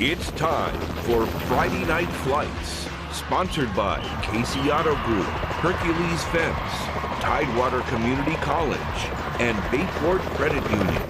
It's time for Friday Night Flights, sponsored by Casey Auto Group, Hercules Fence, Tidewater Community College, and Bayport Credit Union.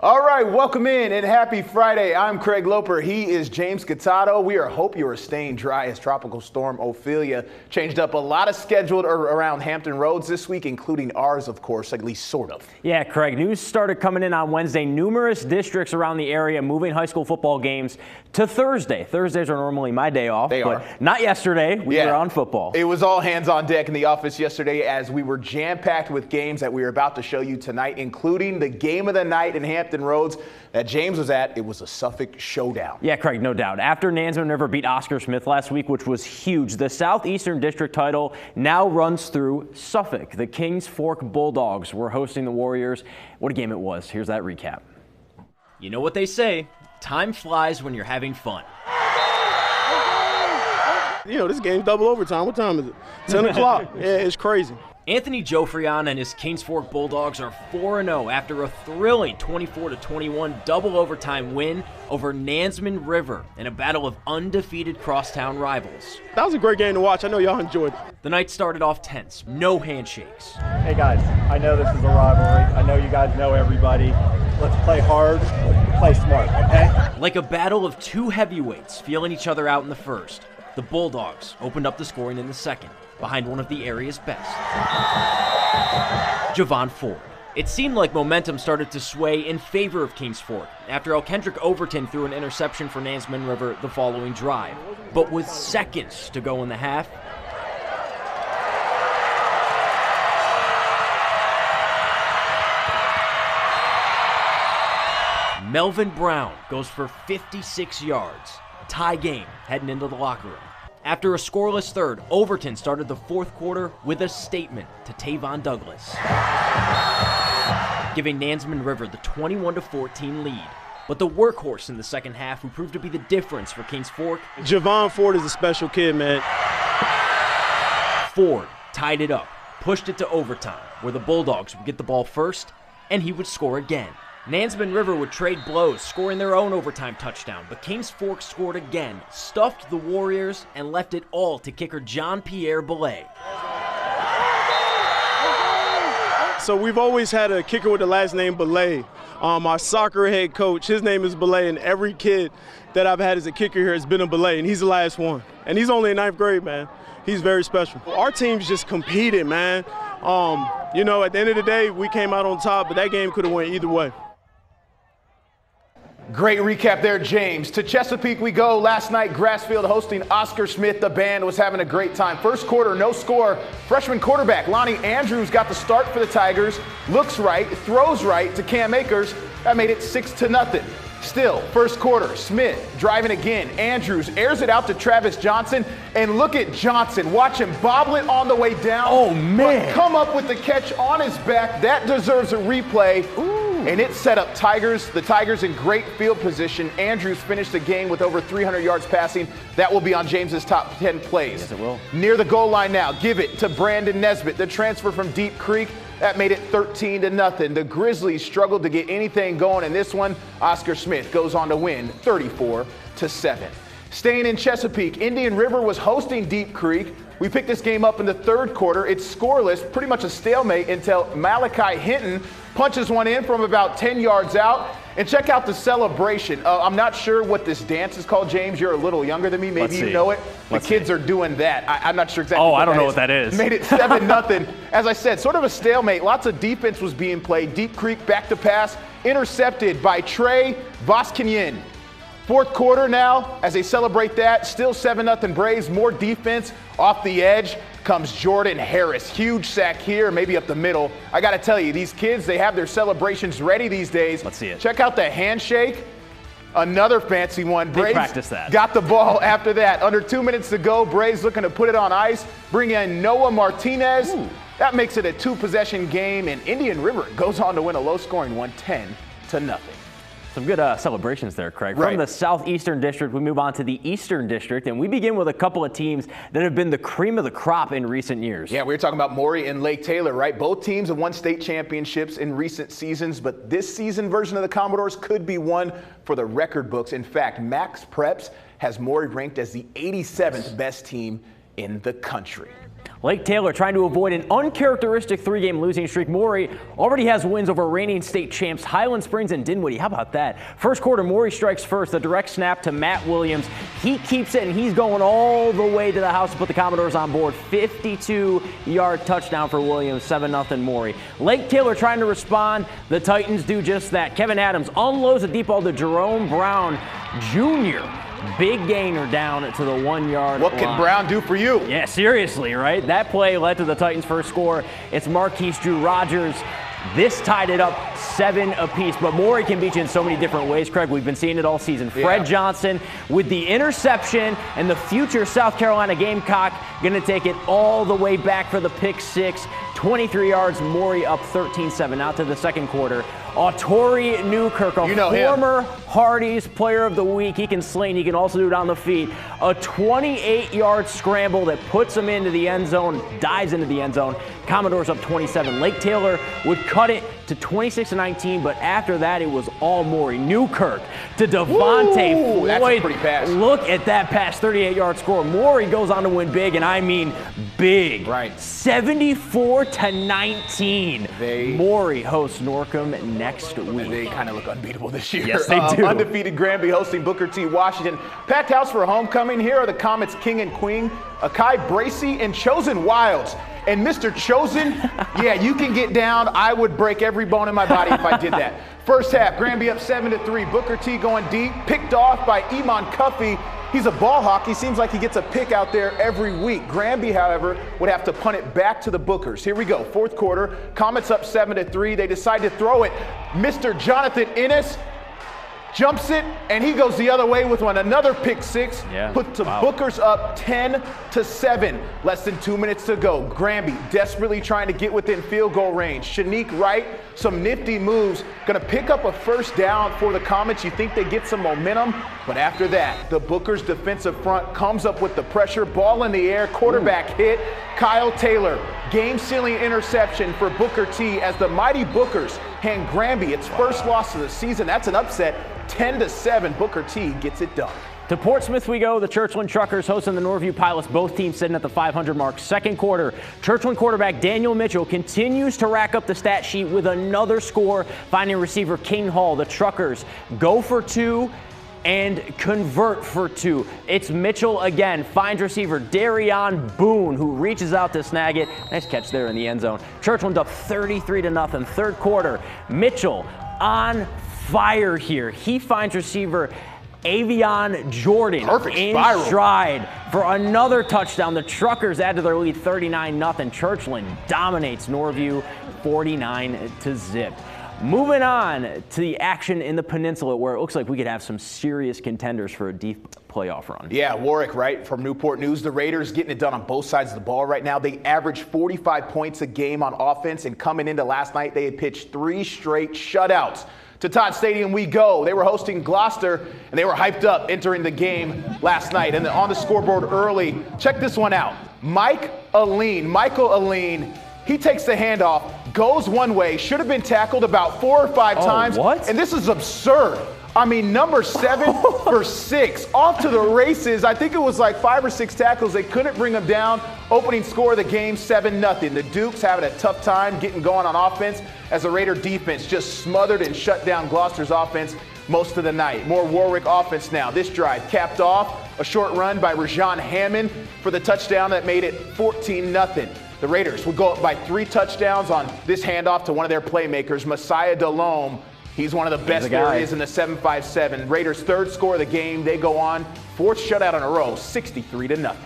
All right, welcome in and happy Friday. I'm Craig Loper. He is James Catato. We hope you are staying dry as Tropical Storm Ophelia changed up a lot of scheduled around Hampton Roads this week, including ours, of course, at least sort of. Yeah, Craig, news started coming in on Wednesday. Numerous districts around the area moving high school football games to Thursday. Thursdays are normally my day off. They are. Not yesterday. We were on football. It was all hands on deck in the office yesterday as we were jam-packed with games that we are about to show you tonight, including the game of the night in Hampton Roads that James was at. It was a Suffolk showdown. Yeah, Craig, no doubt. After Nansemond River beat Oscar Smith last week, which was huge, the Southeastern District title now runs through Suffolk. The Kings Fork Bulldogs were hosting the Warriors. What a game it was. Here's that recap. You know what they say, time flies when you're having fun. You know, this game's double overtime. What time is it? 10 o'clock. Yeah, it's crazy. Anthony Jofrion and his Kings Fork Bulldogs are 4-0 after a thrilling 24-21 double overtime win over Nansemond River in a battle of undefeated crosstown rivals. That was a great game to watch. I know y'all enjoyed it. The night started off tense, no handshakes. Hey guys, I know this is a rivalry. I know you guys know everybody. Let's play hard, play smart, okay? Like a battle of two heavyweights feeling each other out in the first, the Bulldogs opened up the scoring in the second, behind one of the area's best, Javon Ford. It seemed like momentum started to sway in favor of Kings Fork after Elkendrick Overton threw an interception for Nansemond River the following drive. But with seconds to go in the half, Melvin Brown goes for 56 yards. Tie game heading into the locker room. After a scoreless third, Overton started the fourth quarter with a statement to Tavon Douglas, giving Nansemond River the 21-14 lead. But the workhorse in the second half, who proved to be the difference for Kings Fork, Javon Ford is a special kid, man. Ford tied it up, pushed it to overtime, where the Bulldogs would get the ball first, and he would score again. Nansemond River would trade blows, scoring their own overtime touchdown, but Kings Fork scored again, stuffed the Warriors, and left it all to kicker Jean-Pierre Belay. So we've always had a kicker with the last name Belay. Our soccer head coach, his name is Belay, and every kid that I've had as a kicker here has been a Belay, and he's the last one. And he's only in 9th grade, man. He's very special. Our team's just competed, man. You know, at the end of the day, we came out on top, but that game could have went either way. Great recap there, James. To Chesapeake we go. Last night, Grassfield hosting Oscar Smith. The band was having a great time. First quarter, no score. Freshman quarterback Lonnie Andrews got the start for the Tigers. Looks right, throws right to Cam Akers. That made it 6-0. Still, first quarter, Smith driving again. Andrews airs it out to Travis Johnson. And look at Johnson. Watch him bobble it on the way down. Oh, man. But come up with the catch on his back. That deserves a replay. Ooh. And it set up the Tigers in great field position. Andrews finished the game with over 300 yards passing. That will be on James's top 10 plays. Yes, it will. Near the goal line now, give it to Brandon Nesbitt. The transfer from Deep Creek, that made it 13-0. The Grizzlies struggled to get anything going in this one. Oscar Smith goes on to win 34-7. Staying in Chesapeake, Indian River was hosting Deep Creek. We picked this game up in the third quarter. It's scoreless, pretty much a stalemate until Malachi Hinton punches one in from about 10 yards out. And check out the celebration. I'm not sure what this dance is called, James. You're a little younger than me. Maybe you know it. The kids are doing that. I'm not sure exactly. Oh, I don't know what that is. Made it 7-0. As I said, sort of a stalemate. Lots of defense was being played. Deep Creek back to pass, intercepted by Trey Voskinyan. Fourth quarter now, as they celebrate that, still 7-0 Braves, more defense off the edge. Comes Jordan Harris. Huge sack here, maybe up the middle. I got to tell you, these kids, they have their celebrations ready these days. Let's see it. Check out the handshake. Another fancy one. Braves practice that. Got the ball after that. Under 2 minutes to go. Braves looking to put it on ice. Bring in Noah Martinez. Ooh. That makes it a two-possession game, and Indian River goes on to win a low-scoring one, 10-0. Some good celebrations there, Craig. Right. From the Southeastern District, we move on to the Eastern District, and we begin with a couple of teams that have been the cream of the crop in recent years. Yeah, we were talking about Maury and Lake Taylor, right? Both teams have won state championships in recent seasons, but this season version of the Commodores could be one for the record books. In fact, Max Preps has Maury ranked as the 87th best team in the country. Lake Taylor trying to avoid an uncharacteristic 3-game losing streak. Maury already has wins over reigning state champs Highland Springs and Dinwiddie. How about that? First quarter, Maury strikes first. A direct snap to Matt Williams. He keeps it, and he's going all the way to the house to put the Commodores on board. 52-yard touchdown for Williams, 7-0 Maury. Lake Taylor trying to respond. The Titans do just that. Kevin Adams unloads a deep ball to Jerome Brown Jr. Big gainer down to the 1-yard line. What can Brown do for you? Yeah, seriously, right? That play led to the Titans' first score. It's Marquise Drew Rogers. This tied it up 7 apiece, but Maury can beat you in so many different ways, Craig. We've been seeing it all season. Fred Johnson with the interception, and the future South Carolina Gamecock going to take it all the way back for the pick 6. 23 yards, Maury up 13-7. Now to the second quarter. Autori Newkirk, former Hardee's Player of the Week. He can sling. He can also do it on the feet. A 28-yard scramble that puts him into the end zone, dives into the end zone. Commodores up 27. Lake Taylor would cut it to 26-19, but after that, it was all Maury. Newkirk to Devontae Floyd. That's a pretty pass. Look at that pass, 38-yard score. Maury goes on to win big, and I mean big. Right. 74-19. Maury hosts Norcom next week. They kind of look unbeatable this year. Yes, they do. Undefeated Granby hosting Booker T. Washington. Packed house for homecoming. Here are the Comets' king and queen, Akai Bracey and Chosen Wilds. And Mr. Chosen, yeah, you can get down. I would break every bone in my body if I did that. First half, Granby up 7-3. Booker T going deep, picked off by Iman Cuffey. He's a ball hawk. He seems like he gets a pick out there every week. Granby, however, would have to punt it back to the Bookers. Here we go, fourth quarter. Comets up 7-3. They decide to throw it. Mr. Jonathan Innes jumps it, and he goes the other way with another pick 6. Put to Bookers up 10-7. Less than 2 minutes to go. Granby desperately trying to get within field goal range. Shanique Wright, some nifty moves. Going to pick up a first down for the Comets. You think they get some momentum, but after that, the Bookers defensive front comes up with the pressure. Ball in the air, quarterback hit. Kyle Taylor, game-sealing interception for Booker T as the mighty Bookers hand Granby its first loss of the season. That's an upset. 10-7, Booker T gets it done. To Portsmouth we go. The Churchland Truckers hosting the Norview Pilots. Both teams sitting at the 500 mark. Second quarter, Churchland quarterback Daniel Mitchell continues to rack up the stat sheet with another score, finding receiver King Hall. The Truckers go for 2 and convert for 2. It's Mitchell again, finds receiver Darion Boone, who reaches out to snag it. Nice catch there in the end zone. Churchland up 33-0. Third quarter, Mitchell on fire here. He finds receiver Avion Jordan in stride for another touchdown. The Truckers add to their lead 39-0. Churchland dominates Norview 49-0. Moving on to the action in the Peninsula, where it looks like we could have some serious contenders for a deep playoff run. Yeah, Warwick, right, from Newport News. The Raiders getting it done on both sides of the ball right now. They average 45 points a game on offense, and coming into last night, they had pitched 3 straight shutouts. To Todd Stadium we go. They were hosting Gloucester, and they were hyped up entering the game last night. And on the scoreboard early, check this one out. Michael Aline, he takes the handoff, goes one way, should have been tackled about 4 or 5 times. What? And this is absurd. I mean, number 7 for 6, off to the races. I think it was like 5 or 6 tackles. They couldn't bring him down. Opening score of the game, 7-0. The Dukes having a tough time getting going on offense as the Raider defense just smothered and shut down Gloucester's offense most of the night. More Warwick offense now. This drive capped off a short run by Rajon Hammond for the touchdown that made it 14-0. The Raiders will go up by 3 touchdowns on this handoff to one of their playmakers, Messiah Delhomme. He's one of the best there is in the 7-5-7. Raiders' third score of the game. They go on 4th shutout in a row, 63-0.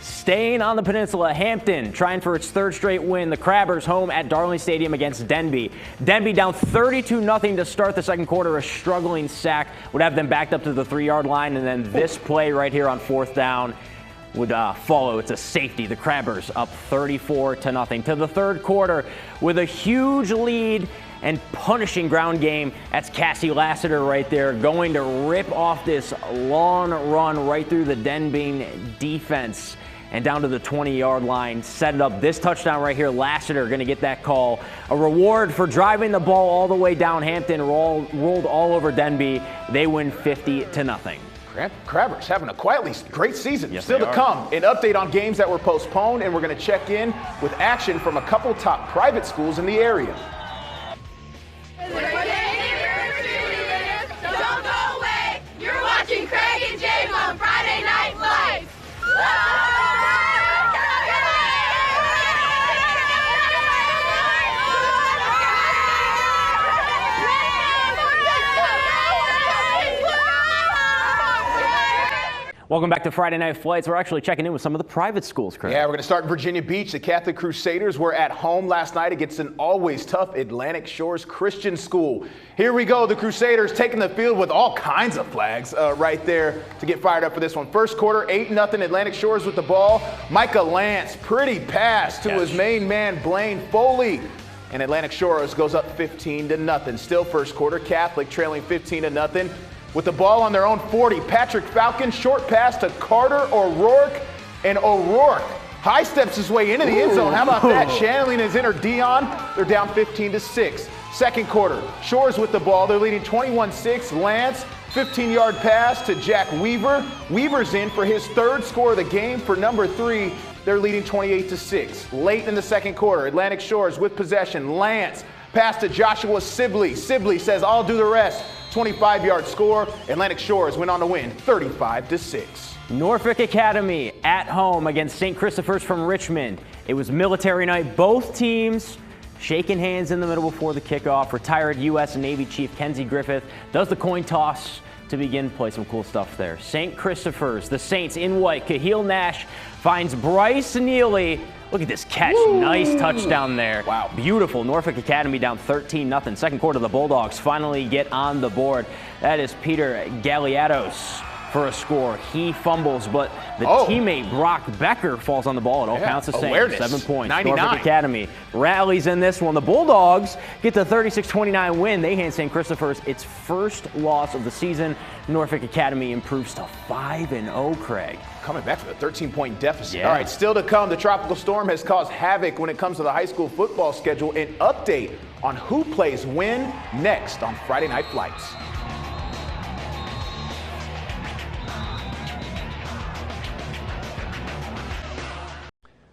Staying on the Peninsula, Hampton trying for its 3rd straight win. The Crabbers home at Darling Stadium against Denby. Denby down 32-0 to start the second quarter. A struggling sack would have them backed up to the 3-yard line, and then this play right here on 4th down would follow. It's a safety. The Crabbers up 34-0 to the third quarter with a huge lead and punishing ground game. That's Cassie Lassiter right there, going to rip off this long run right through the Denby defense and down to the 20-yard line, set it up. This touchdown right here, Lassiter going to get that call. A reward for driving the ball all the way down Hampton, rolled all over Denby. They win 50-0. Crabbers having a quietly great season. Yes, Still to they are. come, an update on games that were postponed, and we're going to check in with action from a couple top private schools in the area. Don't go away. You're watching Craig and James on Friday Night Lights. Welcome back to Friday Night Flights. We're actually checking in with some of the private schools, Craig. Yeah, we're going to start in Virginia Beach. The Catholic Crusaders were at home last night against an always tough Atlantic Shores Christian school. Here we go. The Crusaders taking the field with all kinds of flags right there to get fired up for this one. First quarter, 8-0 Atlantic Shores with the ball. Micah Lance, pretty pass to his main man, Blaine Foley. And Atlantic Shores goes up 15-0. Still first quarter, Catholic trailing 15-0. With the ball on their own 40, Patrick Falcon, short pass to Carter O'Rourke, and O'Rourke high steps his way into the end zone. How about that? Channeling his inner Dion. They're down 15-6. Second quarter, Shores with the ball. They're leading 21-6. Lance, 15-yard pass to Jack Weaver. Weaver's in for his third score of the game for number 3. They're leading 28-6. Late in the second quarter, Atlantic Shores with possession. Lance, pass to Joshua Sibley. Sibley says, I'll do the rest. 25-yard score. Atlantic Shores went on to win 35-6. Norfolk Academy at home against St. Christopher's from Richmond. It was military night. Both teams shaking hands in the middle before the kickoff. Retired U.S. Navy Chief Kenzie Griffith does the coin toss to begin. Play some cool stuff there. St. Christopher's, the Saints in white. Kahil Nash finds Bryce Neely. Look at this catch. Woo! Nice touchdown there. Wow. Beautiful. Norfolk Academy down 13-0. Second quarter, the Bulldogs finally get on the board. That is Peter Galiados for a score. He fumbles, but the teammate Brock Becker falls on the ball. It all counts the same. Awareness. 7 points. 99. Norfolk Academy rallies in this one. The Bulldogs get the 36-29 win. They hand St. Christopher's its first loss of the season. Norfolk Academy improves to 5-0, Craig. Coming back from a 13-point deficit. Yeah. All right, still to come, the tropical storm has caused havoc when it comes to the high school football schedule. An update on who plays when next on Friday Night Flights.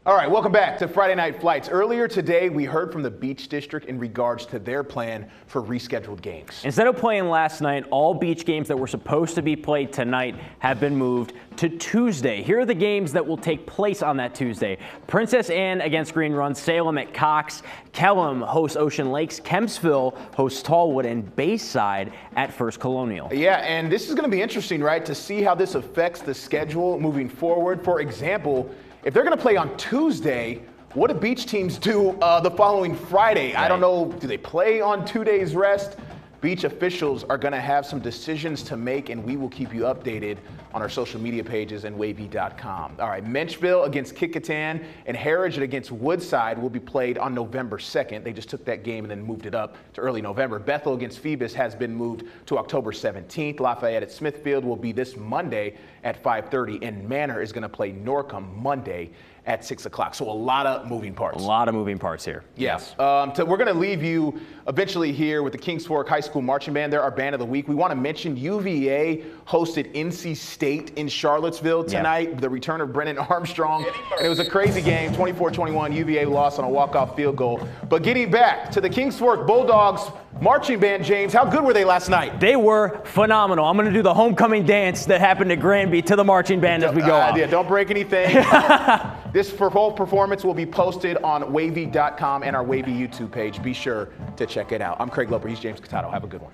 All right, welcome back to Friday Night Flights. Earlier today, we heard from the Beach District in regards to their plan for rescheduled games. Instead of playing last night, all beach games that were supposed to be played tonight have been moved to Tuesday. Here are the games that will take place on that Tuesday. Princess Anne against Green Run, Salem at Cox, Kellam hosts Ocean Lakes, Kempsville hosts Tallwood, and Bayside at First Colonial. Yeah, and this is going to be interesting, right, to see how this affects the schedule moving forward. For example, if they're going to play on Tuesday, what do beach teams do the following Friday? Right. I don't know. Do they play on 2 days rest? Beach officials are going to have some decisions to make, and we will keep you updated on our social media pages and wavy.com. All right, Menchville against Kickotan and Harrogate against Woodside will be played on November 2nd. They just took that game and then moved it up to early November. Bethel against Phoebus has been moved to October 17th. Lafayette at Smithfield will be this Monday at 5:30, and Manor is going to play Norcom Monday at 6 o'clock. So a lot of moving parts. A lot of moving parts here. Yes. So we're going to leave you eventually here with the Kings Fork High School Marching Band. They're our band of the week. We want to mention UVA hosted NC State in Charlottesville tonight. The return of Brennan Armstrong. And it was a crazy game, 24-21. UVA lost on a walk-off field goal. But getting back to the Kings Fork Bulldogs Marching Band, James, how good were they last night? They were phenomenal. I'm going to do the homecoming dance that happened at Granby to the marching band as we go on. Yeah, don't break anything. This full performance will be posted on wavy.com and our Wavy YouTube page. Be sure to check it out. I'm Craig Loper. He's James Catato. Have a good one.